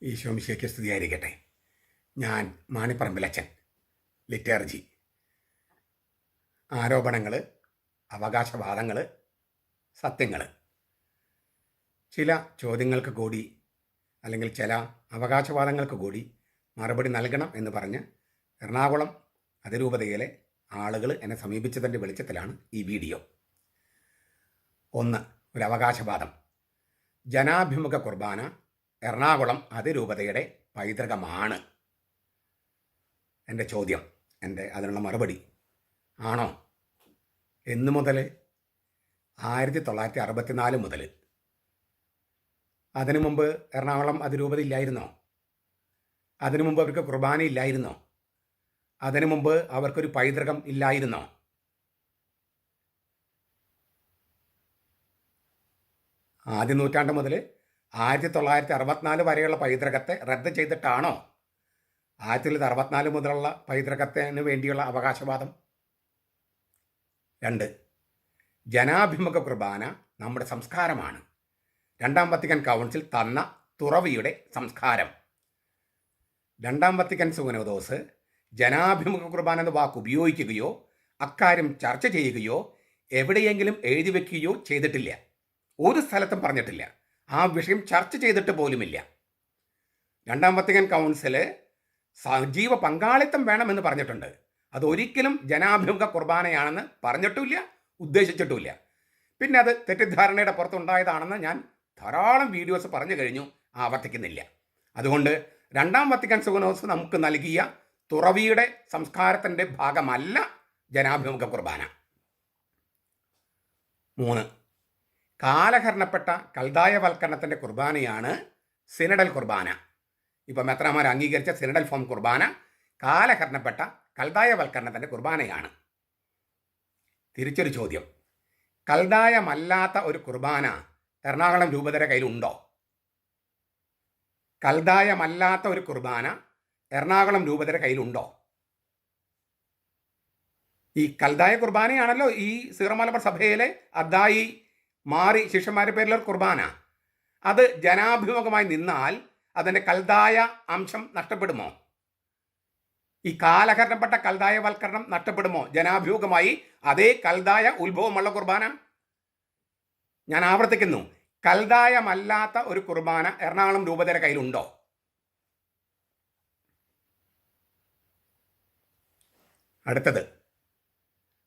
ഈശോമിശിഹായ്ക്ക് സ്തുതിയായിരിക്കട്ടെ. ഞാൻ മാണിപ്പറമ്പിലച്ചൻ. ലിറ്റർജി, ആരോപണങ്ങൾ, അവകാശവാദങ്ങൾ, സത്യങ്ങൾ. ചില ചോദ്യങ്ങൾക്ക് കൂടി അല്ലെങ്കിൽ ചില അവകാശവാദങ്ങൾക്ക് കൂടി മറുപടി നൽകണം എന്ന് പറഞ്ഞ് എറണാകുളം അതിരൂപതയിലെ ആളുകൾ എന്നെ സമീപിച്ചതിൻ്റെ വെളിച്ചത്തിലാണ് ഈ വീഡിയോ. ഒന്ന്, ഒരു അവകാശവാദം. ജനാഭിമുഖ കുർബാന എറണാകുളം അതിരൂപതയുടെ പൈതൃകമാണ്. എൻ്റെ ചോദ്യം, അതിനുള്ള മറുപടി ആണോ? എന്നു മുതൽ? 1964 മുതൽ. അതിനു മുമ്പ് എറണാകുളം അതിരൂപത ഇല്ലായിരുന്നോ? അതിനു മുമ്പ് അവർക്ക് കുർബാന ഇല്ലായിരുന്നോ? അതിനു മുമ്പ് അവർക്കൊരു പൈതൃകം ഇല്ലായിരുന്നോ? ആദ്യ നൂറ്റാണ്ട് മുതൽ 1964 വരെയുള്ള പൈതൃകത്തെ റദ്ദ് ചെയ്തിട്ടാണോ 1964 മുതലുള്ള പൈതൃകത്തിന് വേണ്ടിയുള്ള അവകാശവാദം? 2, ജനാഭിമുഖ കുർബാന നമ്മുടെ സംസ്കാരമാണ്. രണ്ടാം വത്തിക്കൻ കൗൺസിൽ തന്ന തുറവിയുടെ സംസ്കാരം. രണ്ടാം വത്തിക്കൻ സുനോദോസ് ജനാഭിമുഖ കുർബാന എന്ന വാക്ക് ഉപയോഗിക്കുകയോ അക്കാര്യം ചർച്ച ചെയ്യുകയോ എവിടെയെങ്കിലും എഴുതി വയ്ക്കുകയോ ചെയ്തിട്ടില്ല. ഒരു സ്ഥലത്തും പറഞ്ഞിട്ടില്ല. ആ വിഷയം ചർച്ച ചെയ്തിട്ട് പോലുമില്ല. രണ്ടാം വത്തിക്കൻ കൗൺസിൽ സജീവ പങ്കാളിത്തം വേണമെന്ന് പറഞ്ഞിട്ടുണ്ട്. അതൊരിക്കലും ജനാഭിമുഖ കുർബാനയാണെന്ന് പറഞ്ഞിട്ടുമില്ല, ഉദ്ദേശിച്ചിട്ടുമില്ല. പിന്നെ അത് തെറ്റിദ്ധാരണയുടെ പുറത്തുണ്ടായതാണെന്ന് ഞാൻ ധാരാളം വീഡിയോസ് പറഞ്ഞു കഴിഞ്ഞു, ആവർത്തിക്കുന്നില്ല. അതുകൊണ്ട് രണ്ടാം വത്തിക്കൻ സുനോദോസ് നമുക്ക് നൽകിയ തുറവിയുടെ സംസ്കാരത്തിൻ്റെ ഭാഗമല്ല ജനാഭിമുഖ കുർബാന. 3, കാലഹരണപ്പെട്ട കൽദായവൽക്കരണത്തിൻ്റെ കുർബാനയാണ് സിനഡൽ കുർബാന. ഇപ്പം മെത്രാന്മാർ അംഗീകരിച്ച സിനഡൽ ഫോം കുർബാന കാലഹരണപ്പെട്ട കൽദായവൽക്കരണത്തിൻ്റെ കുർബാനയാണ്. തിരിച്ചൊരു ചോദ്യം, കൽദായമല്ലാത്ത ഒരു കുർബാന എറണാകുളം രൂപതയുടെ കയ്യിലുണ്ടോ? കൽദായമല്ലാത്ത ഒരു കുർബാന എറണാകുളം രൂപതയുടെ കയ്യിലുണ്ടോ? ഈ കൽദായ കുർബാനയാണല്ലോ ഈ സീറോ മലബാർ സഭയിലെ അദ്ദായി മാറി ശിഷ്യന്മാരുടെ പേരിലുള്ള കുർബാന. അത് ജനാഭിമുഖമായി നിന്നാൽ അതിൻ്റെ കൽദായ അംശം നഷ്ടപ്പെടുമോ? ഈ കാലഹരണപ്പെട്ട കൽദായവൽക്കരണം നഷ്ടപ്പെടുമോ ജനാഭിമുഖമായി അതേ കൽദായ ഉത്ഭവമുള്ള കുർബാന? ഞാൻ ആവർത്തിക്കുന്നു, കൽദായമല്ലാത്ത ഒരു കുർബാന എറണാകുളം രൂപതയുടെ കയ്യിലുണ്ടോ? അടുത്തത്,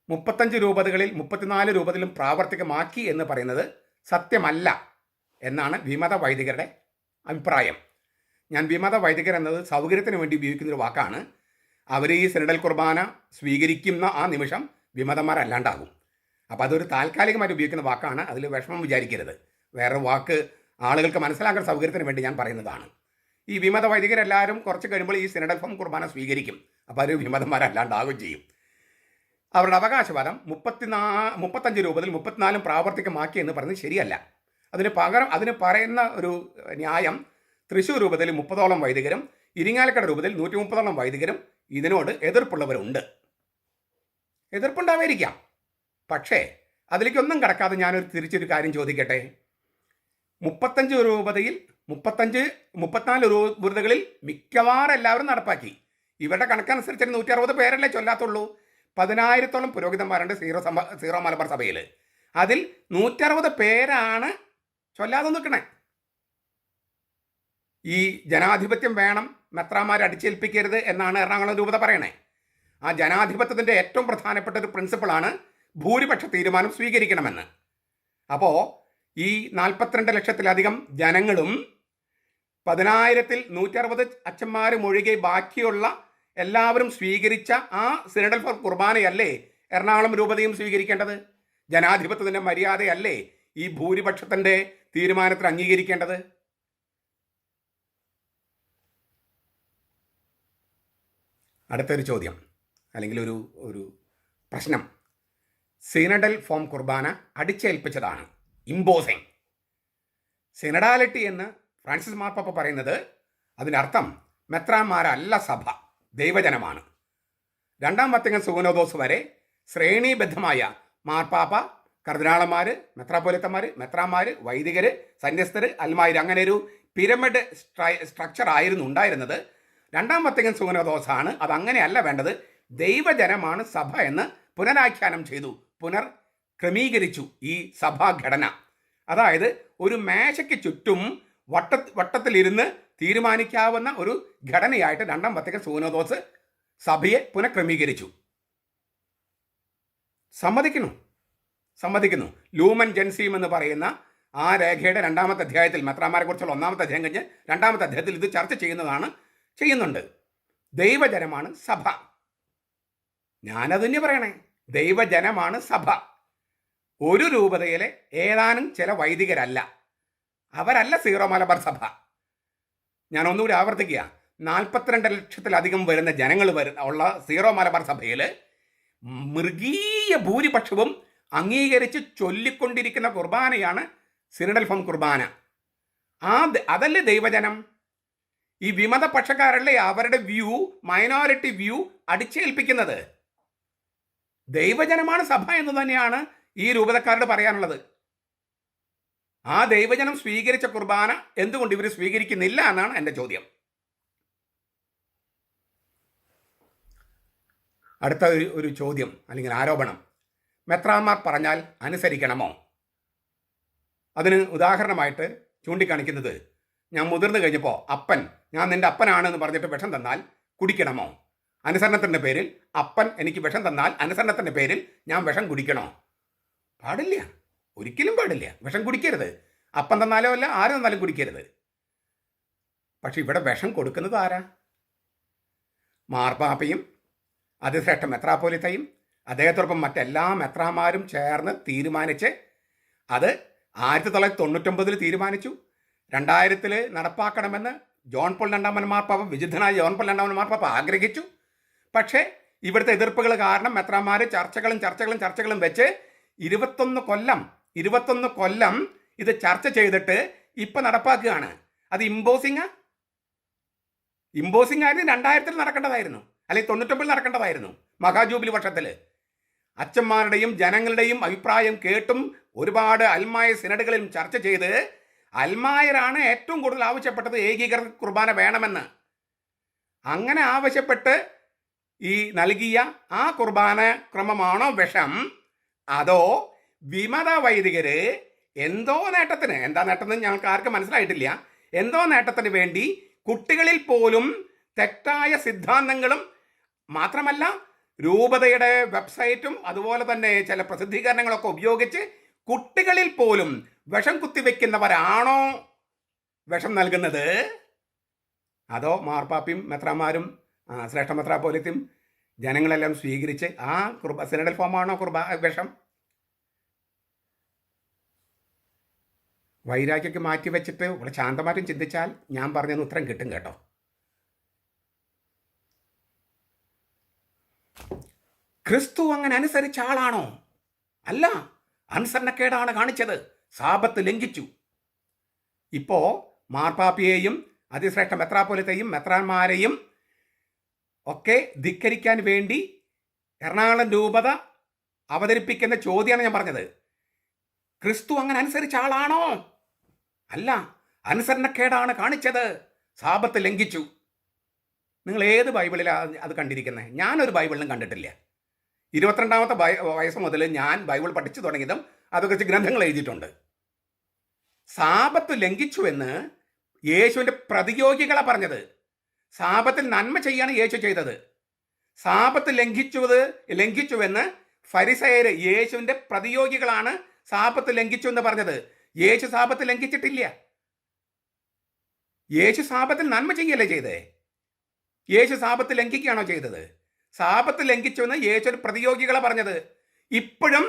35 രൂപതകളിൽ 34 രൂപതയിലും പ്രാവർത്തികമാക്കി എന്ന് പറയുന്നത് സത്യമല്ല എന്നാണ് വിമത വൈദികരുടെ അഭിപ്രായം. ഞാൻ വിമത വൈദികർ എന്നത് സൗകര്യത്തിന് വേണ്ടി ഉപയോഗിക്കുന്നൊരു വാക്കാണ്. അവർ ഈ സിനഡൽ കുർബാന സ്വീകരിക്കുന്ന ആ നിമിഷം വിമതന്മാരല്ലാണ്ടാകും. അപ്പോൾ അതൊരു താൽക്കാലികമായിട്ട് ഉപയോഗിക്കുന്ന വാക്കാണ്. അതിൽ വിഷമം വിചാരിക്കരുത്. വേറെ വാക്ക് ആളുകൾക്ക് മനസ്സിലാക്കുന്ന സൗകര്യത്തിന് വേണ്ടി ഞാൻ പറയുന്നതാണ്. ഈ വിമത വൈദികരെല്ലാവരും കുറച്ച് കഴിയുമ്പോൾ ഈ സിനഡൽ ഫോം കുർബാന സ്വീകരിക്കും. അപ്പോൾ അവർ വിമതന്മാരല്ലാണ്ടാകുകയും ചെയ്യും. അവരുടെ അവകാശവാദം 35 രൂപതയിൽ 34 പ്രാവർത്തികമാക്കി എന്ന് പറയുന്നത് ശരിയല്ല. അതിന് പറയുന്ന ഒരു ന്യായം, തൃശ്ശൂർ രൂപതയിൽ 30ഓളം വൈദികരും ഇരിങ്ങാലക്കുട രൂപതയിൽ 130ഓളം വൈദികരും ഇതിനോട് എതിർപ്പുള്ളവരുണ്ട്. എതിർപ്പുണ്ടാവായിരിക്കാം. പക്ഷേ അതിലേക്കൊന്നും കടക്കാതെ ഞാനൊരു തിരിച്ചൊരു കാര്യം ചോദിക്കട്ടെ. 35 രൂപതയിൽ 34 രൂപതകളിൽ മിക്കവാറും എല്ലാവരും നടപ്പാക്കി. ഇവരുടെ കണക്കനുസരിച്ച് 160 പേരല്ലേ ചൊല്ലാത്തുള്ളൂ. 10,000-ഓളം പുരോഹിതന്മാരുണ്ട് സീറോ മലബാർ സഭയിൽ. അതിൽ 160 പേരാണ് ചൊല്ലാതെ നിൽക്കണേ. ഈ ജനാധിപത്യം വേണം, മെത്രാന്മാരെ അടിച്ചേൽപ്പിക്കരുത് എന്നാണ് എറണാകുളം രൂപത പറയണേ. ആ ജനാധിപത്യത്തിൻ്റെ ഏറ്റവും പ്രധാനപ്പെട്ട ഒരു പ്രിൻസിപ്പിളാണ് ഭൂരിപക്ഷ തീരുമാനം സ്വീകരിക്കണമെന്ന്. അപ്പോൾ ഈ 42 ലക്ഷത്തിലധികം ജനങ്ങളും 10,000-ൽ 160 അച്ഛന്മാരും ഒഴികെ ബാക്കിയുള്ള എല്ലാവരും സ്വീകരിച്ച ആ സിനഡൽ ഫോം കുർബാനയല്ലേ എറണാകുളം രൂപതയും സ്വീകരിക്കേണ്ടത്? ജനാധിപത്യത്തിൻ്റെ മര്യാദയല്ലേ ഈ ഭൂരിപക്ഷത്തിൻ്റെ തീരുമാനത്തിൽ അംഗീകരിക്കേണ്ടത്? അടുത്തൊരു ചോദ്യം അല്ലെങ്കിൽ ഒരു പ്രശ്നം, സിനഡൽ ഫോം കുർബാന അടിച്ചേൽപ്പിച്ചതാണ്, ഇമ്പോസിങ്. സിനഡാലിറ്റി എന്ന് ഫ്രാൻസിസ് മാർപ്പാപ്പ പറയുന്നത് അതിനർത്ഥം മെത്രാന്മാരല്ല സഭ, ദൈവജനമാണ്. രണ്ടാം വത്തിക്കൻ സുനോദോസ് വരെ ശ്രേണീബദ്ധമായ മാർപ്പാപ്പ, കർദിനാളന്മാർ, മെത്രാപ്പൊലീത്തന്മാർ, മെത്രാന്മാർ, വൈദികർ, സന്യസ്തർ, അൽമായർ, അങ്ങനെ ഒരു പിരമിഡ് സ്ട്രക്ചർ ആയിരുന്നു ഉണ്ടായിരുന്നത്. രണ്ടാം വത്തിക്കൻ സുഗനദോസാണ് അതങ്ങനെയല്ല വേണ്ടത്, ദൈവജനമാണ് സഭ എന്ന് പുനരാഖ്യാനം ചെയ്തു, ക്രമീകരിച്ചു ഈ സഭാഘടന. അതായത് ഒരു മേശയ്ക്ക് ചുറ്റും വട്ടത്തിലിരുന്ന് തീരുമാനിക്കാവുന്ന ഒരു ഘടനയായിട്ട് രണ്ടാം വത്തിക്കൻ സുഗനദോസ് സഭയെ പുനഃക്രമീകരിച്ചു. സമ്മതിക്കുന്നു. ലൂമൻ ജെൻസീം എന്ന് പറയുന്ന ആ രേഖയുടെ രണ്ടാമത്തെ അധ്യായത്തിൽ, മെത്രാന്മാരെ കുറിച്ചുള്ള ഒന്നാമത്തെ അധ്യായം കഴിഞ്ഞ് രണ്ടാമത്തെ അധ്യായത്തിൽ ഇത് ചർച്ച ചെയ്യുന്നുണ്ട്. ദൈവജനമാണ് സഭ. ഞാനത് തന്നെ പറയണേ, ദൈവജനമാണ് സഭ. ഒരു രൂപതയിലെ ഏതാനും ചില വൈദികരല്ല, അവരല്ല സീറോ മലബാർ സഭ. ഞാൻ ഒന്നുകൂടി ആവർത്തിക്കുക, 42 ലക്ഷത്തിലധികം വരുന്ന ജനങ്ങൾ ഉള്ള സീറോ മലബാർ സഭയിൽ മൃഗീയ ഭൂരിപക്ഷവും അംഗീകരിച്ച് ചൊല്ലിക്കൊണ്ടിരിക്കുന്ന കുർബാനയാണ് സിനഡൽ ഫോം കുർബാന. അതല്ലേ ദൈവജനം? ഈ വിമത പക്ഷക്കാരല്ലേ അവരുടെ മൈനോറിറ്റി വ്യൂ അടിച്ചേൽപ്പിക്കുന്നത്? ദൈവജനമാണ് സഭ എന്ന് തന്നെയാണ് ഈ രൂപതക്കാരോട് പറയാനുള്ളത്. ആ ദൈവജനം സ്വീകരിച്ച കുർബാന എന്തുകൊണ്ട് ഇവർ സ്വീകരിക്കുന്നില്ല എന്നാണ് എൻ്റെ ചോദ്യം. അടുത്ത ഒരു ചോദ്യം അല്ലെങ്കിൽ ആരോപണം, മെത്രാന്മാർ പറഞ്ഞാൽ അനുസരിക്കണമോ? അതിന് ഉദാഹരണമായിട്ട് ചൂണ്ടിക്കാണിക്കുന്നത്, ഞാൻ മുതിർന്നു കഴിഞ്ഞപ്പോൾ ഞാൻ നിൻ്റെ അപ്പനാണെന്ന് പറഞ്ഞിട്ട് വിഷം തന്നാൽ കുടിക്കണമോ? അനുസരണത്തിൻ്റെ പേരിൽ അപ്പൻ എനിക്ക് വിഷം തന്നാൽ അനുസരണത്തിൻ്റെ പേരിൽ ഞാൻ വിഷം കുടിക്കണോ? പാടില്ല, ഒരിക്കലും പാടില്ല. വിഷം കുടിക്കരുത്. അപ്പം തന്നാലോ അല്ല, ആര് തന്നാലും കുടിക്കരുത്. പക്ഷെ ഇവിടെ വിഷം കൊടുക്കുന്നത് ആരാ? മാർപ്പാപ്പയും അതിശ്രേഷ്ഠ മെത്രാപ്പോലിത്തയും അദ്ദേഹത്തോടൊപ്പം മറ്റെല്ലാ മെത്രാമാരും ചേർന്ന് തീരുമാനിച്ച്, അത് 1999 തീരുമാനിച്ചു, 2000 നടപ്പാക്കണമെന്ന് ജോൺ പോൾ രണ്ടാമൻ മാർപ്പാപ്പ, വിശുദ്ധനായ ജോൺ പോൾ രണ്ടാമൻ മാർപ്പാപ്പ ആഗ്രഹിച്ചു. പക്ഷേ ഇവിടുത്തെ എതിർപ്പുകൾ കാരണം മെത്രാന്മാർ ചർച്ചകളും വെച്ച് 21 കൊല്ലം ഇത് ചർച്ച ചെയ്തിട്ട് ഇപ്പം നടപ്പാക്കുകയാണ്. അത് ഇമ്പോസിംഗ് ആയിരുന്നു. 2000 നടക്കേണ്ടതായിരുന്നു, അല്ലെങ്കിൽ 99 നടക്കേണ്ടതായിരുന്നു. മഹാജൂബിലി വർഷത്തിൽ അച്ഛന്മാരുടെയും ജനങ്ങളുടെയും അഭിപ്രായം കേട്ടും ഒരുപാട് അൽമായ സിനഡുകളിലും ചർച്ച ചെയ്ത് അൽമായരാണ് ഏറ്റവും കൂടുതൽ ആവശ്യപ്പെട്ടത് ഏകീകൃത കുർബാന വേണമെന്ന്. അങ്ങനെ ആവശ്യപ്പെട്ട് ഈ നൽകിയ ആ കുർബാന ക്രമമാണോ വിഷം, അതോ വിമത വൈദികര് എന്തോ നേട്ടത്തിന്, എന്താ നേട്ടത്തിന് ഞങ്ങൾക്ക് ആർക്കും മനസ്സിലായിട്ടില്ല, എന്തോ നേട്ടത്തിന് വേണ്ടി കുട്ടികളിൽ പോലും തെറ്റായ സിദ്ധാന്തങ്ങളും മാത്രമല്ല രൂപതയുടെ വെബ്സൈറ്റും അതുപോലെ തന്നെ ചില പ്രസിദ്ധീകരണങ്ങളൊക്കെ ഉപയോഗിച്ച് കുട്ടികളിൽ പോലും വിഷം കുത്തിവെക്കുന്നവരാണോ വിഷം നൽകുന്നത്? അതോ മാർപ്പാപ്പയും മെത്രാന്മാരും ശ്രേഷ്ഠ മെത്രാപ്പോലിത്തയും ജനങ്ങളെല്ലാം സ്വീകരിച്ച് ആ സിനഡൽ ഫോമാണോ വിഷം? വൈരാഗ്യമൊക്കെ മാറ്റി വെച്ചിട്ട് ഇവിടെ ശാന്തമായിട്ടും ചിന്തിച്ചാൽ ഞാൻ പറഞ്ഞതിന് ഉത്തരം കിട്ടും കേട്ടോ. ക്രിസ്തു അങ്ങനെ അനുസരിച്ച ആളാണോ? അല്ല, അനുസരണക്കേടാണ് കാണിച്ചത്, സാബത്ത് ലംഘിച്ചു. ഇപ്പോൾ മാർപ്പാപ്പയെയും അതിശ്രേഷ്ഠ മെത്രാപ്പോലിത്തയും മെത്രാന്മാരെയും ഒക്കെ ധിക്കരിക്കാൻ വേണ്ടി എറണാകുളം രൂപത അവതരിപ്പിക്കുന്ന ചോദ്യമാണ് ഞാൻ പറഞ്ഞത്. ക്രിസ്തു അങ്ങനെ അനുസരിച്ച ആളാണോ? അല്ല, അനുസരണക്കേടാണ് കാണിച്ചത്, സാബത്ത് ലംഘിച്ചു. നിങ്ങൾ ഏത് ബൈബിളിലാണ് അത് കണ്ടിരിക്കുന്നത്? ഞാനൊരു ബൈബിളിലും കണ്ടിട്ടില്ല. 22ാമത്തെ വയസ്സ് മുതൽ ഞാൻ ബൈബിൾ പഠിച്ചു തുടങ്ങിയതും അതൊക്കെ ഗ്രന്ഥങ്ങൾ എഴുതിയിട്ടുണ്ട്. സാബത്ത് ലംഘിച്ചു എന്ന് യേശുവിൻ്റെ പ്രതിയോഗികളാണ് പറഞ്ഞത്. സാബത്തിൽ നന്മ ചെയ്യാണ് യേശു ചെയ്തത്. സാബത്ത് ലംഘിച്ചുവെന്ന് ഫരിസയര്, യേശുവിൻ്റെ പ്രതിയോഗികളാണ് സാബത്ത് ലംഘിച്ചു എന്ന് പറഞ്ഞത്. യേശു സാബത്ത് ലംഘിച്ചിട്ടില്ല. യേശു സാബത്തിൽ നന്മ ചെയ്യല്ലേ ചെയ്തേ? യേശു സാബത്ത് ലംഘിക്കുകയാണോ ചെയ്തത്? സാബത്ത് ലംഘിച്ചുവെന്ന് യേശുവിൻ്റെ പ്രതിയോഗികളാണ് പറഞ്ഞത്. ഇപ്പോഴും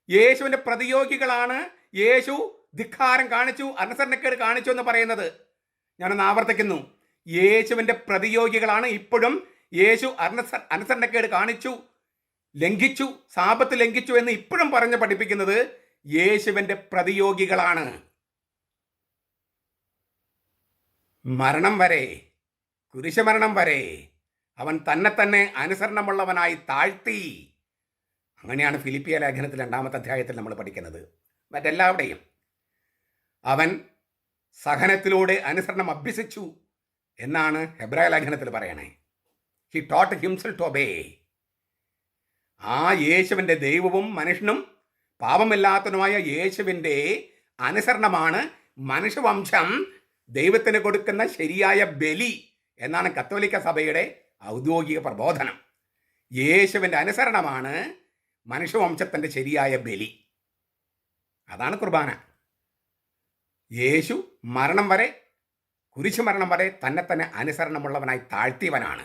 യേശുവിൻ്റെ പ്രതിയോഗികളാണ് യേശു ധിക്കാരം കാണിച്ചു, അനുസരണക്കേട് കാണിച്ചു എന്ന് പറയുന്നത്. ഞാനൊന്ന് ആവർത്തിക്കുന്നു, യേശുവിൻ്റെ പ്രതിയോഗികളാണ് ഇപ്പോഴും യേശു അനുസരണക്കേട് കാണിച്ചു, ലംഘിച്ചു, സാബത്ത് ലംഘിച്ചു എന്ന് ഇപ്പോഴും പറഞ്ഞ് പഠിപ്പിക്കുന്നത് യേശുവിൻ്റെ പ്രതിയോഗികളാണ്. മരണം വരെ, കുരിശുമരണം വരെ അവൻ തന്നെ അനുസരണമുള്ളവനായി താഴ്ത്തി. അങ്ങനെയാണ് ഫിലിപ്പിയ ലേഖനത്തിൽ 2ാമത്തെ അധ്യായത്തിൽ നമ്മൾ പഠിക്കുന്നത്. മറ്റെല്ലാവരുടെയും അവൻ സഹനത്തിലൂടെ അനുസരണം അഭ്യസിച്ചു എന്നാണ് ഹെബ്രായ ലേഖനത്തിൽ പറയണേ. He taught himself to obey. ആ യേശുവിൻ്റെ ദൈവവും മനുഷ്യനും പാപമില്ലാത്തതുമായ യേശുവിൻ്റെ അനുസരണമാണ് മനുഷ്യവംശം ദൈവത്തിന് കൊടുക്കുന്ന ശരിയായ ബലി എന്നാണ് കത്തോലിക്ക സഭയുടെ ഔദ്യോഗിക പ്രബോധനം. യേശുവിൻ്റെ അനുസരണമാണ് മനുഷ്യവംശത്തിൻ്റെ ശരിയായ ബലി. അതാണ് കുർബാന. യേശു മരണം വരെ, കുരിശു മരണം വരെ തന്നെ തന്നെ അനുസരണമുള്ളവനായി താഴ്ത്തിയവനാണ്.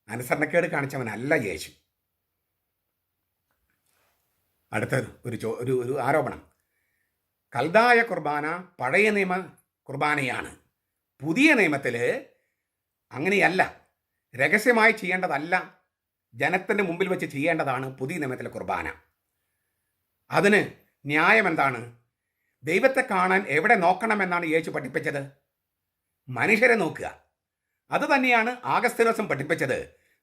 അനുസരണക്കേട് കാണിച്ചവനല്ല യേശു. അടുത്തത് ഒരു ആരോപണം. കൽദായ കുർബാന പഴയ നിയമ കുർബാനയാണ്. പുതിയ നിയമത്തിൽ അങ്ങനെയല്ല. രഹസ്യമായി ചെയ്യേണ്ടതല്ല, ജനത്തിൻ്റെ മുമ്പിൽ വെച്ച് ചെയ്യേണ്ടതാണ് പുതിയ നിയമത്തിലെ കുർബാന. അതിന് ന്യായം എന്താണ്? ദൈവത്തെ കാണാൻ എവിടെ നോക്കണമെന്നാണ് യേശു പഠിപ്പിച്ചത്? മനുഷ്യരെ നോക്കുക. അത് തന്നെയാണ് ആഗസ്തീനോസും പഠിപ്പിച്ചത്.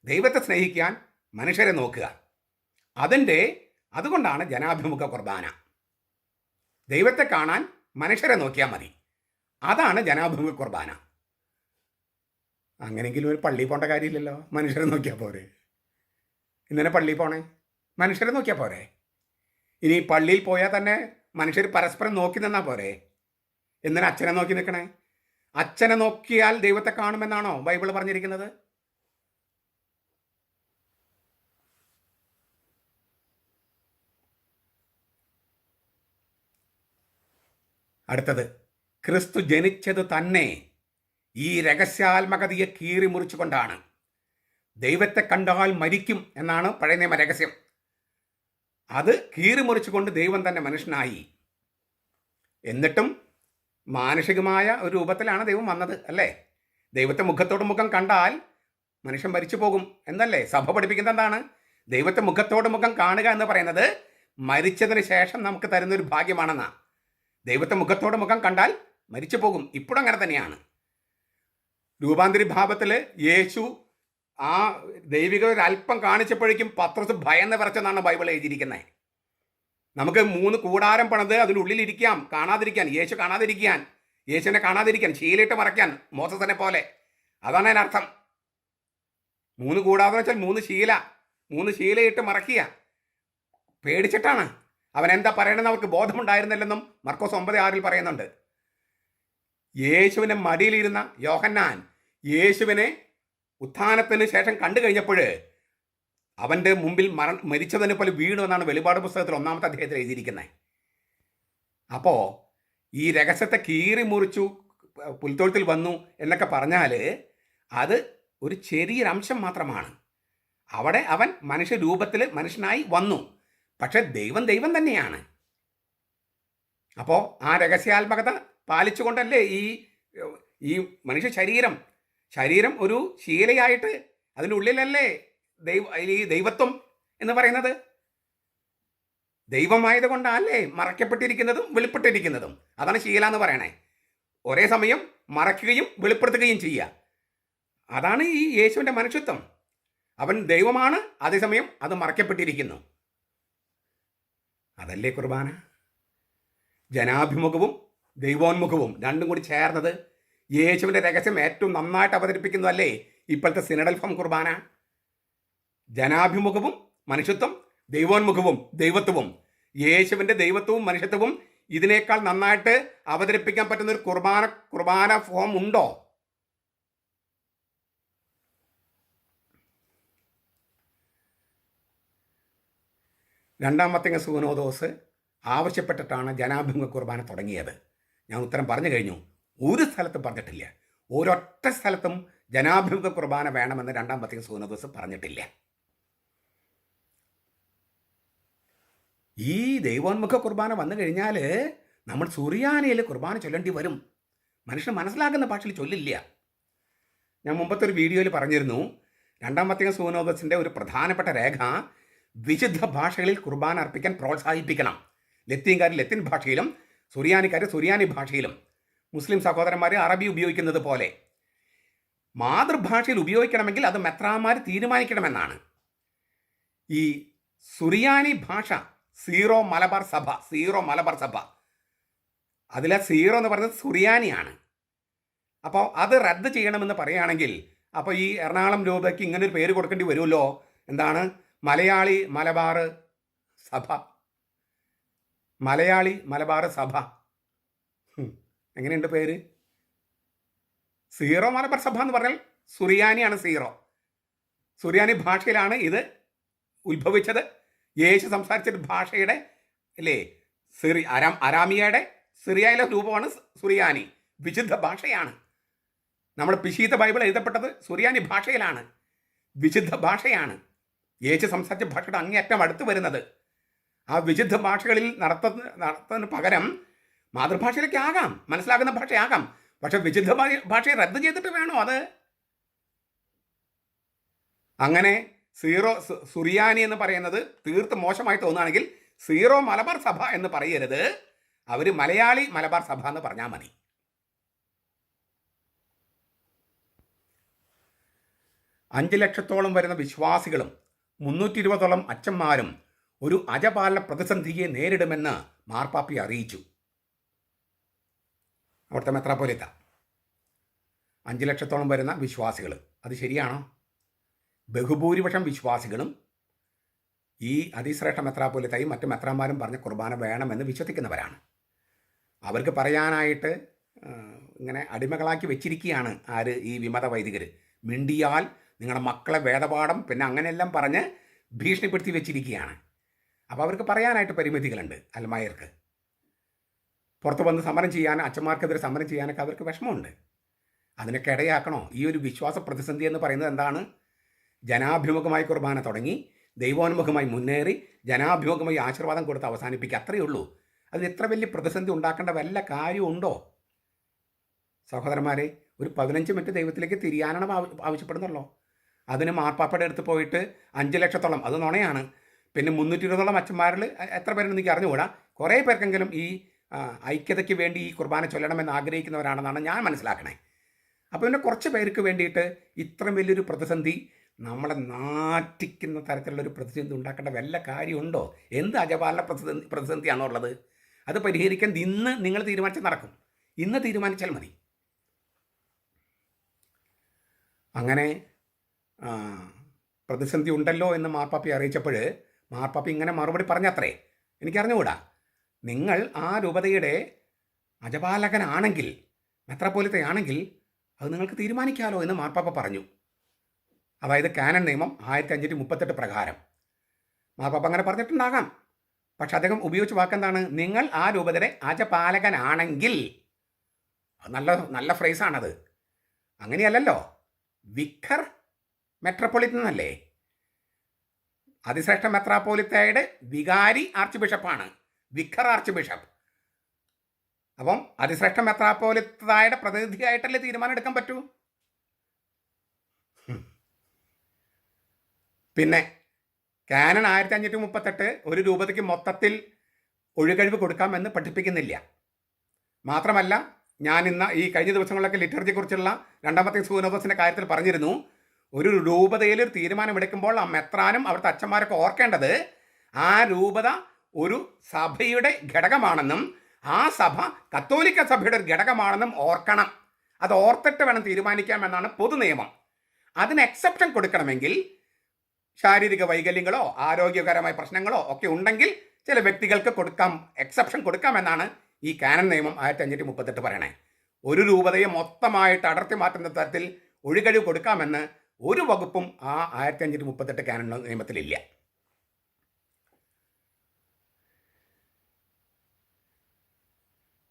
ദൈവത്തെ സ്നേഹിക്കാൻ മനുഷ്യരെ നോക്കുക. അതുകൊണ്ടാണ് ജനാഭിമുഖ കുർബാന. ദൈവത്തെ കാണാൻ മനുഷ്യരെ നോക്കിയാൽ മതി. അതാണ് ജനാഭിമുഖ കുർബാന. അങ്ങനെയെങ്കിലും ഒരു പള്ളിയിൽ പോകേണ്ട കാര്യമില്ലല്ലോ, മനുഷ്യരെ നോക്കിയാൽ പോരെ. ഇന്നലെ പള്ളിയിൽ പോണേ, മനുഷ്യരെ നോക്കിയാൽ പോരെ. ഇനി പള്ളിയിൽ പോയാൽ തന്നെ മനുഷ്യർ പരസ്പരം നോക്കി നിന്നാൽ പോരെ. എന്തിനാ അച്ഛനെ നോക്കി നിൽക്കണേ? അച്ഛനെ നോക്കിയാൽ ദൈവത്തെ കാണുമെന്നാണോ ബൈബിൾ പറഞ്ഞിരിക്കുന്നത്? അടുത്തത്, ക്രിസ്തു ജനിച്ചത് തന്നെ ഈ രഹസ്യാത്മകതയെ കീറി മുറിച്ചുകൊണ്ടാണ്. ദൈവത്തെ കണ്ടാൽ മരിക്കും എന്നാണ് പഴയ നിയമ രഹസ്യം. അത് കീറി മുറിച്ചുകൊണ്ട് ദൈവം തന്നെ മനുഷ്യനായി. എന്നിട്ടും മാനുഷികമായ ഒരു രൂപത്തിലാണ് ദൈവം വന്നത്, അല്ലേ? ദൈവത്തെ മുഖത്തോട് മുഖം കണ്ടാൽ മനുഷ്യൻ മരിച്ചു പോകും എന്നല്ലേ സഭ പഠിപ്പിക്കുന്നത്? എന്താണ് ദൈവത്തെ മുഖത്തോട് മുഖം കാണുക എന്ന് പറയുന്നത്? മരിച്ചതിന് ശേഷം നമുക്ക് തരുന്നൊരു ഭാഗ്യമാണെന്നാണ്. ദൈവത്തെ മുഖത്തോട് മുഖം കണ്ടാൽ മരിച്ചു പോകും. ഇപ്പോഴും അങ്ങനെ തന്നെയാണ്. രൂപാന്തരി ഭാവത്തിൽ യേശു ആ ദൈവിക ഒരു അല്പം കാണിച്ചപ്പോഴേക്കും പത്രോസ് ഭയന്ന് വിറച്ചെന്നാണ് ബൈബിൾ എഴുതിയിരിക്കുന്നത്. നമുക്ക് 3 കൂടാരം പണിത് അതിനുള്ളിലിരിക്കാം, കാണാതിരിക്കാൻ, യേശു കാണാതിരിക്കാൻ, യേശുവിനെ കാണാതിരിക്കാൻ, ശീലയിട്ട് മറയ്ക്കാൻ, മോസസിനെ പോലെ. അതാണ് അതിനർത്ഥം. 3 കൂടാതെന്ന് വെച്ചാൽ 3 ശീലയിട്ട് മറക്കുക. പേടിച്ചിട്ടാണ്. അവൻ എന്താ പറയണമെന്ന് അവർക്ക് ബോധമുണ്ടായിരുന്നില്ലെന്നും മർക്കോസ് 9:6 പറയുന്നുണ്ട്. യേശുവിനെ മടിയിലിരുന്ന യോഹന്നാൻ യേശുവിനെ ഉത്ഥാനത്തിന് ശേഷം കണ്ടു കഴിഞ്ഞപ്പോൾ അവൻ്റെ മുമ്പിൽ മരിച്ചതിനെ പോലെ വീണു എന്നാണ് വെളിപാട് പുസ്തകത്തിൽ 1-ാമത്തെ അധ്യായത്തിൽ എഴുതിയിരിക്കുന്നത്. അപ്പോൾ ഈ രഹസ്യത്തെ കീറി മുറിച്ചു പുൽത്തൊഴുത്തിൽ വന്നു എന്നൊക്കെ പറഞ്ഞാൽ അത് ഒരു ചെറിയൊരംശം മാത്രമാണ്. അവിടെ അവൻ മനുഷ്യരൂപത്തിൽ മനുഷ്യനായി വന്നു. പക്ഷെ ദൈവം തന്നെയാണ്. അപ്പോൾ ആ രഹസ്യാത്മകത പാലിച്ചുകൊണ്ടല്ലേ ഈ മനുഷ്യ ശരീരം ഒരു ശീലയായിട്ട് അതിനുള്ളിലല്ലേ ഈ ദൈവത്വം എന്ന് പറയുന്നത്? ദൈവമായത് കൊണ്ടല്ലേ മറയ്ക്കപ്പെട്ടിരിക്കുന്നതും വെളിപ്പെട്ടിരിക്കുന്നതും. അതാണ് ശീല എന്ന് പറയണേ. ഒരേ സമയം മറയ്ക്കുകയും വെളിപ്പെടുത്തുകയും ചെയ്യുക. അതാണ് ഈ യേശുവിൻ്റെ മനുഷ്യത്വം. അവൻ ദൈവമാണ്, അതേസമയം അത് മറയ്ക്കപ്പെട്ടിരിക്കുന്നു. അതല്ലേ കുർബാന? ജനാഭിമുഖവും ദൈവോന്മുഖവും രണ്ടും കൂടി ചേർന്നത് യേശുവിൻ്റെ രഹസ്യം ഏറ്റവും നന്നായിട്ട് അവതരിപ്പിക്കുന്നു അല്ലേ ഇപ്പോഴത്തെ സിനഡൽ ഫോം കുർബാന? ജനാഭിമുഖവും മനുഷ്യത്വം, ദൈവോന്മുഖവും ദൈവത്വവും. യേശുവിൻ്റെ ദൈവത്വവും മനുഷ്യത്വവും ഇതിനേക്കാൾ നന്നായിട്ട് അവതരിപ്പിക്കാൻ പറ്റുന്ന ഒരു കുർബാന ഫോം ഉണ്ടോ? രണ്ടാമത്തെ സൂനോദോസ് ആവശ്യപ്പെട്ടിട്ടാണ് ജനാഭിമുഖ കുർബാന തുടങ്ങിയത്. ഞാൻ ഉത്തരം പറഞ്ഞു കഴിഞ്ഞു. ഒരു സ്ഥലത്തും പറഞ്ഞിട്ടില്ല. ഒരൊറ്റ സ്ഥലത്തും ജനാഭിമുഖ കുർബാന വേണമെന്ന് രണ്ടാമത്തെ സൂനോദോസ് പറഞ്ഞിട്ടില്ല. ഈ ദൈവോന്മുഖ കുർബാന വന്നു കഴിഞ്ഞാൽ നമ്മൾ സുറിയാനിയിൽ കുർബാന ചൊല്ലേണ്ടി വരും. മനുഷ്യൻ മനസ്സിലാക്കുന്ന ഭാഷയിൽ ചൊല്ലില്ല. ഞാൻ മുമ്പത്തെ ഒരു വീഡിയോയിൽ പറഞ്ഞിരുന്നു, രണ്ടാമത്തെ സൂനോദസിൻ്റെ ഒരു പ്രധാനപ്പെട്ട രേഖ വിശുദ്ധ ഭാഷകളിൽ കുർബാന അർപ്പിക്കാൻ പ്രോത്സാഹിപ്പിക്കണം. ലത്തീൻകാർ ലത്തീൻ ഭാഷയിലും സുറിയാനിക്കാർ സുറിയാനി ഭാഷയിലും, മുസ്ലിം സഹോദരന്മാർ അറബി ഉപയോഗിക്കുന്നത് പോലെ മാതൃഭാഷയിൽ ഉപയോഗിക്കണമെങ്കിൽ അത് മെത്രാന്മാർ തീരുമാനിക്കണമെന്നാണ്. ഈ സുറിയാനി ഭാഷ സീറോ മലബാർ സഭ അതിലെ സീറോ എന്ന് പറയുന്നത് സുറിയാനിയാണ്. അപ്പോൾ അത് റദ്ദ് ചെയ്യണമെന്ന് പറയുകയാണെങ്കിൽ അപ്പോൾ ഈ എറണാകുളം രൂപയ്ക്ക് ഇങ്ങനെ ഒരു പേര് കൊടുക്കേണ്ടി വരുമല്ലോ. എന്താണ്? മലയാളി മലബാർ സഭ. മലയാളി മലബാർ സഭ. എങ്ങനെയുണ്ട് പേര്? സീറോ മലബാർ സഭ എന്ന് പറഞ്ഞാൽ സുറിയാനിയാണ് സീറോ. സുറിയാനി ഭാഷയിലാണ് ഇത് ഉത്ഭവിച്ചത്. യേശു സംസാരിച്ച ഭാഷയുടെ അല്ലേ അരാമിയയുടെ സിറിയയിലെ രൂപമാണ് സുറിയാനി. വിശുദ്ധ ഭാഷയാണ്. നമ്മുടെ പിശീത ബൈബിൾ എഴുതപ്പെട്ടത് സുറിയാനി ഭാഷയിലാണ്. വിശുദ്ധ ഭാഷയാണ്. യേശു സംസാരിച്ച ഭാഷയുടെ അങ്ങേയറ്റം അടുത്ത് വരുന്നത്. ആ വിശുദ്ധ ഭാഷകളിൽ നടത്തുന്നതിന് പകരം മാതൃഭാഷയിലേക്ക് ആകാം, മനസ്സിലാകുന്ന ഭാഷയാകാം. പക്ഷെ വിശുദ്ധ ഭാഷയെ റദ്ദ് ചെയ്തിട്ട് വേണോ അത്? അങ്ങനെ സുറിയാനി എന്ന് പറയുന്നത് തീർത്ത് മോശമായി തോന്നുകയാണെങ്കിൽ സീറോ മലബാർ സഭ എന്ന് പറയരുത്. അവർ മലയാളി മലബാർ സഭ എന്ന് പറഞ്ഞാൽ മതി. അഞ്ച് ലക്ഷത്തോളം വരുന്ന വിശ്വാസികളും 320ഓളം അച്ഛന്മാരും ഒരു അജപാലന പ്രതിസന്ധിയെ നേരിടുമെന്ന് മാർപ്പാപ്പി അറിയിച്ചു. അവിടുത്തെ മെത്രാപ്പോലീത്ത 5 ലക്ഷത്തോളം വരുന്ന വിശ്വാസികൾ, അത് ശരിയാണോ? ബഹുഭൂരിപക്ഷം വിശ്വാസികളും ഈ അതിശ്രേഷ്ഠ മെത്രാപ്പോലീത്തയും മറ്റ് മെത്രാന്മാരും പറഞ്ഞ കുർബാന വേണമെന്ന് വിശ്വസിക്കുന്നവരാണ്. അവർക്ക് പറയാനായിട്ട് ഇങ്ങനെ അടിമകളാക്കി വെച്ചിരിക്കുകയാണ് ആര്? ഈ വിമത വൈദികർ. മിണ്ടിയാൽ നിങ്ങളുടെ മക്കളെ വേദപാഠം പിന്നെ അങ്ങനെയെല്ലാം പറഞ്ഞ് ഭീഷണിപ്പെടുത്തി വെച്ചിരിക്കുകയാണ്. അപ്പോൾ അവർക്ക് പറയാനായിട്ട് പരിമിതികളുണ്ട്. അൽമായർക്ക് പുറത്ത് വന്ന് സമരം ചെയ്യാൻ, അച്ഛന്മാർക്കെതിരെ സമരം ചെയ്യാനൊക്കെ അവർക്ക് വിഷമമുണ്ട്. അതിനൊക്കെ ഇടയാക്കണോ? ഈ ഒരു വിശ്വാസ പ്രതിസന്ധി എന്ന് പറയുന്നത് എന്താണ്? ജനാഭിമുഖമായി കുർബാന തുടങ്ങി ദൈവോന്മുഖമായി മുന്നേറി ജനാഭിമുഖമായി ആശീർവാദം കൊടുത്ത് അവസാനിപ്പിക്കുക, അത്രയേ ഉള്ളൂ. അതിന് ഇത്ര വലിയ പ്രതിസന്ധി ഉണ്ടാക്കേണ്ട വല്ല കാര്യമുണ്ടോ? സഹോദരന്മാരെ, ഒരു 15 മിനിറ്റ് ദൈവത്തിലേക്ക് തിരിയാനാണ് ആവശ്യപ്പെടുന്നുള്ളൂ. അതിന് മാർപ്പാപ്പയുടെ അടുത്ത് പോയിട്ട് 5 ലക്ഷത്തോളം, അത് നുണയാണ്. പിന്നെ 320ഓളം അച്ഛന്മാരിൽ എത്ര പേരെന്ന് എനിക്ക് അറിഞ്ഞുകൂടാ. കുറേ പേർക്കെങ്കിലും ഈ ഐക്യതയ്ക്ക് വേണ്ടി ഈ കുർബാന ചൊല്ലണമെന്ന് ആഗ്രഹിക്കുന്നവരാണെന്നാണ് ഞാൻ മനസ്സിലാക്കണേ. അപ്പോൾ പിന്നെ കുറച്ച് പേർക്ക് വേണ്ടിയിട്ട് ഇത്രയും വലിയൊരു പ്രതിസന്ധി, നമ്മളെ നാറ്റിക്കുന്ന തരത്തിലുള്ളൊരു പ്രതിസന്ധി ഉണ്ടാക്കേണ്ട വല്ല കാര്യമുണ്ടോ? എന്ത് അജപാലന പ്രതിസന്ധിയാണുള്ളത്? അത് പരിഹരിക്കാൻ ഇന്ന് നിങ്ങൾ തീരുമാനിച്ചാൽ നടക്കും. ഇന്ന് തീരുമാനിച്ചാൽ മതി. അങ്ങനെ പ്രതിസന്ധി ഉണ്ടല്ലോ എന്ന് മാർപ്പാപ്പി അറിയിച്ചപ്പോൾ മാർപ്പാപ്പി ഇങ്ങനെ മറുപടി പറഞ്ഞത്രേ. എനിക്കറിഞ്ഞുകൂടാ. നിങ്ങൾ ആ രൂപതയുടെ അജപാലകനാണെങ്കിൽ, മെത്രാപ്പോലീത്തയാണെങ്കിൽ അത് നിങ്ങൾക്ക് തീരുമാനിക്കാമല്ലോ എന്ന് മാർപ്പാപ്പ പറഞ്ഞു. അതായത് കാനൻ നിയമം 1538 പ്രകാരം മാർപ്പാപ്പ അങ്ങനെ പറഞ്ഞിട്ടുണ്ടാകാം. പക്ഷെ അദ്ദേഹം ഉപയോഗിച്ച വാക്കെന്താണ്? നിങ്ങൾ ആ രൂപതയുടെ അജപാലകനാണെങ്കിൽ. നല്ല നല്ല ഫ്രേസാണത്. അങ്ങനെയല്ലല്ലോ. വിക്കർ മെട്രോപൊളിറ്റൻ അല്ലേ? അതിശ്രേഷ്ഠ മെത്രാപ്പോലിത്തയുടെ വികാരി ആർച്ച് ബിഷപ്പാണ് വിക്കർ ആർച്ച് ബിഷപ്പ്. അപ്പം അതിശ്രേഷ്ഠ മെത്രാപ്പോലിത്തയുടെ പ്രതിനിധിയായിട്ടല്ലേ തീരുമാനം എടുക്കാൻ പറ്റൂ? പിന്നെ കാനൻ 1538 ഒരു രൂപതയ്ക്ക് മൊത്തത്തിൽ ഒഴികഴിവ് കൊടുക്കാമെന്ന് പഠിപ്പിക്കുന്നില്ല. മാത്രമല്ല, ഞാൻ ഇന്ന് ഈ കഴിഞ്ഞ ദിവസങ്ങളിലൊക്കെ ലിറ്റർജിയെക്കുറിച്ചുള്ള രണ്ടാമത്തെ സൂനോദസിൻ്റെ കാര്യത്തിൽ പറഞ്ഞിരുന്നു, ഒരു രൂപതയിൽ ഒരു തീരുമാനമെടുക്കുമ്പോൾ ആ മെത്രാനും അവിടുത്തെ അച്ഛന്മാരൊക്കെ ഓർക്കേണ്ടത് ആ രൂപത ഒരു സഭയുടെ ഘടകമാണെന്നും ആ സഭ കത്തോലിക്ക സഭയുടെ ഒരു ഘടകമാണെന്നും ഓർക്കണം. അത് ഓർത്തിട്ട് വേണം തീരുമാനിക്കാമെന്നാണ് പൊതു നിയമം. അതിന് എക്സെപ്ഷൻ കൊടുക്കണമെങ്കിൽ ശാരീരിക വൈകല്യങ്ങളോ ആരോഗ്യകരമായ പ്രശ്നങ്ങളോ ഒക്കെ ഉണ്ടെങ്കിൽ ചില വ്യക്തികൾക്ക് എക്സെപ്ഷൻ കൊടുക്കാമെന്നാണ് ഈ കാനൻ നിയമം 1538 പറയണേ. ഒരു രൂപതയെ മൊത്തമായിട്ട് അടർത്തി മാറ്റുന്ന തരത്തിൽ ഒഴികഴിവ് കൊടുക്കാമെന്ന് ഒരു വകുപ്പും ആ 1538 കാനൻ നിയമത്തിലില്ല.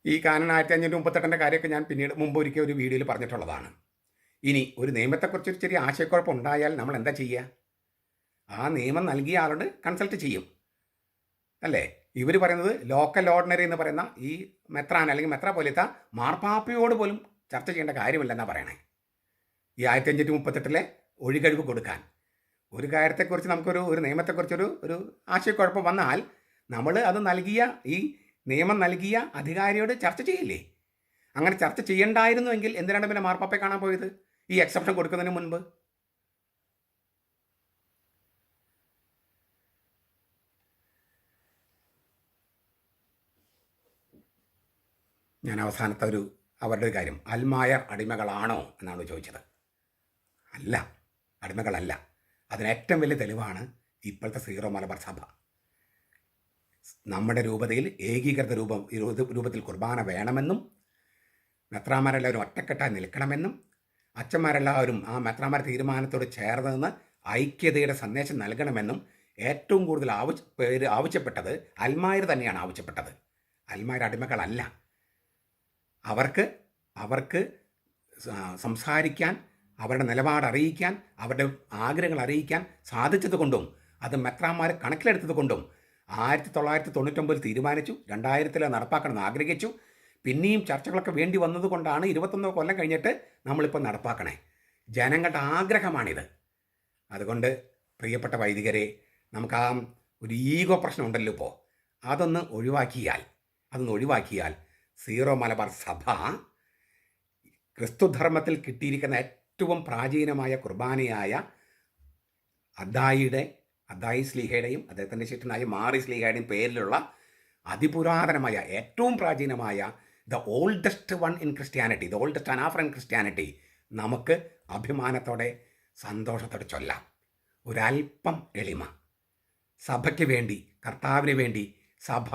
ഈ കാനൻ 1538 കാര്യമൊക്കെ ഞാൻ പിന്നീട് മുമ്പ് ഒരിക്കൽ ഒരു വീഡിയോയിൽ പറഞ്ഞിട്ടുള്ളതാണ്. ഇനി ഒരു നിയമത്തെക്കുറിച്ചൊരു ചെറിയ ആശയക്കുഴപ്പം ഉണ്ടായാൽ നമ്മൾ എന്താ ചെയ്യുക? ആ നിയമം നൽകിയ ആളോട് കൺസൾട്ട് ചെയ്യും അല്ലേ? ഇവർ പറയുന്നത് ലോക്കൽ ഓർഡിനറി എന്ന് പറയുന്ന ഈ മെത്രാൻ അല്ലെങ്കിൽ മെത്രാപ്പോലീത്ത മാർപ്പാപ്പയോട് പോലും ചർച്ച ചെയ്യേണ്ട കാര്യമില്ലെന്നാണ് പറയണേ. ഈ 1538 ഒഴികഴിവ് കൊടുക്കാൻ ഒരു കാര്യത്തെക്കുറിച്ച് നമുക്കൊരു നിയമത്തെക്കുറിച്ചൊരു ആശയക്കുഴപ്പം വന്നാൽ നമ്മൾ അത് നൽകിയ ഈ നിയമം നൽകിയ അധികാരിയോട് ചർച്ച ചെയ്യില്ലേ? അങ്ങനെ ചർച്ച ചെയ്യണ്ടായിരുന്നുവെങ്കിൽ എന്തിനാണ് പിന്നെ മാർപ്പാപ്പയെ കാണാൻ പോയത് ഈ എക്സെപ്ഷൻ കൊടുക്കുന്നതിന് മുൻപ്? ഞാൻ അവസാനത്തെ അവരുടെ ഒരു കാര്യം, അൽമായർ അടിമകളാണോ എന്നാണ് ചോദിച്ചത്. അല്ല, അടിമകളല്ല. അതിന് ഏറ്റവും വലിയ തെളിവാണ് ഇപ്പോഴത്തെ സീറോ മലബാർ സഭ. നമ്മുടെ രൂപതയിൽ ഏകീകൃത രൂപത്തിൽ കുർബാന വേണമെന്നും മെത്രാന്മാരെല്ലാവരും ഒറ്റക്കെട്ടായി നിൽക്കണമെന്നും അച്ഛന്മാരെല്ലാവരും ആ മെത്രാന്മാർ തീരുമാനത്തോട് ചേർന്ന് നിന്ന് ഐക്യതയുടെ സന്ദേശം നൽകണമെന്നും ഏറ്റവും കൂടുതൽ ആവശ്യപ്പെട്ടത് അൽമായർ തന്നെയാണ് ആവശ്യപ്പെട്ടത്. അൽമായർ അടിമകളല്ല. അവർക്ക് സംസാരിക്കാൻ, അവരുടെ നിലപാട് അറിയിക്കാൻ, അവരുടെ ആഗ്രഹങ്ങൾ അറിയിക്കാൻ സാധിച്ചത് കൊണ്ടും അത് മെത്രാന്മാർ കണക്കിലെടുത്തത് കൊണ്ടും 1999 തീരുമാനിച്ചു, 2000 നടപ്പാക്കണമെന്ന് ആഗ്രഹിച്ചു. പിന്നെയും ചർച്ചകളൊക്കെ വേണ്ടി വന്നതുകൊണ്ടാണ് 21 കൊല്ലം കഴിഞ്ഞിട്ട് നമ്മളിപ്പോൾ നടപ്പാക്കണേ. ജനങ്ങളുടെ ആഗ്രഹമാണിത്. അതുകൊണ്ട് പ്രിയപ്പെട്ട വൈദികരെ, നമുക്ക് ആ ഒരു ഈഗോ പ്രശ്നം ഉണ്ടല്ലോ ഇപ്പോൾ, അതൊന്ന് ഒഴിവാക്കിയാൽ സീറോ മലബാർ സഭ ക്രിസ്തുധർമ്മത്തിൽ കിട്ടിയിരിക്കുന്ന ഏറ്റവും പ്രാചീനമായ കുർബാനയായ അദ്ദായി സ്ലീഹയുടെയും അദ്ദേഹത്തിൻ്റെ ശിഷ്യനായ മാറി സ്ലീഹയുടെയും പേരിലുള്ള അതിപുരാതനമായ ഏറ്റവും പ്രാചീനമായ the oldest one in Christianity, the oldest anaphora in Christianity നമുക്ക് അഭിമാനത്തോടെ സന്തോഷത്തോടെ ചൊല്ലാം. ഒരല്പം എളിമ, സഭയ്ക്ക് വേണ്ടി, കർത്താവിന് വേണ്ടി, സഭ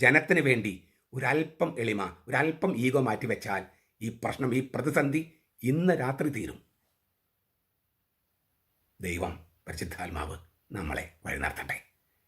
ജനത്തിന് വേണ്ടി ഒരല്പം എളിമ, ഒരല്പം ഈഗോ മാറ്റിവെച്ചാൽ ഈ പ്രശ്നം, ഈ പ്രതിസന്ധി ഇന്ന് രാത്രി തീരും. ദൈവം പരിശുദ്ധാത്മാവ് നമ്മളെ വഴി നടത്തട്ടെ.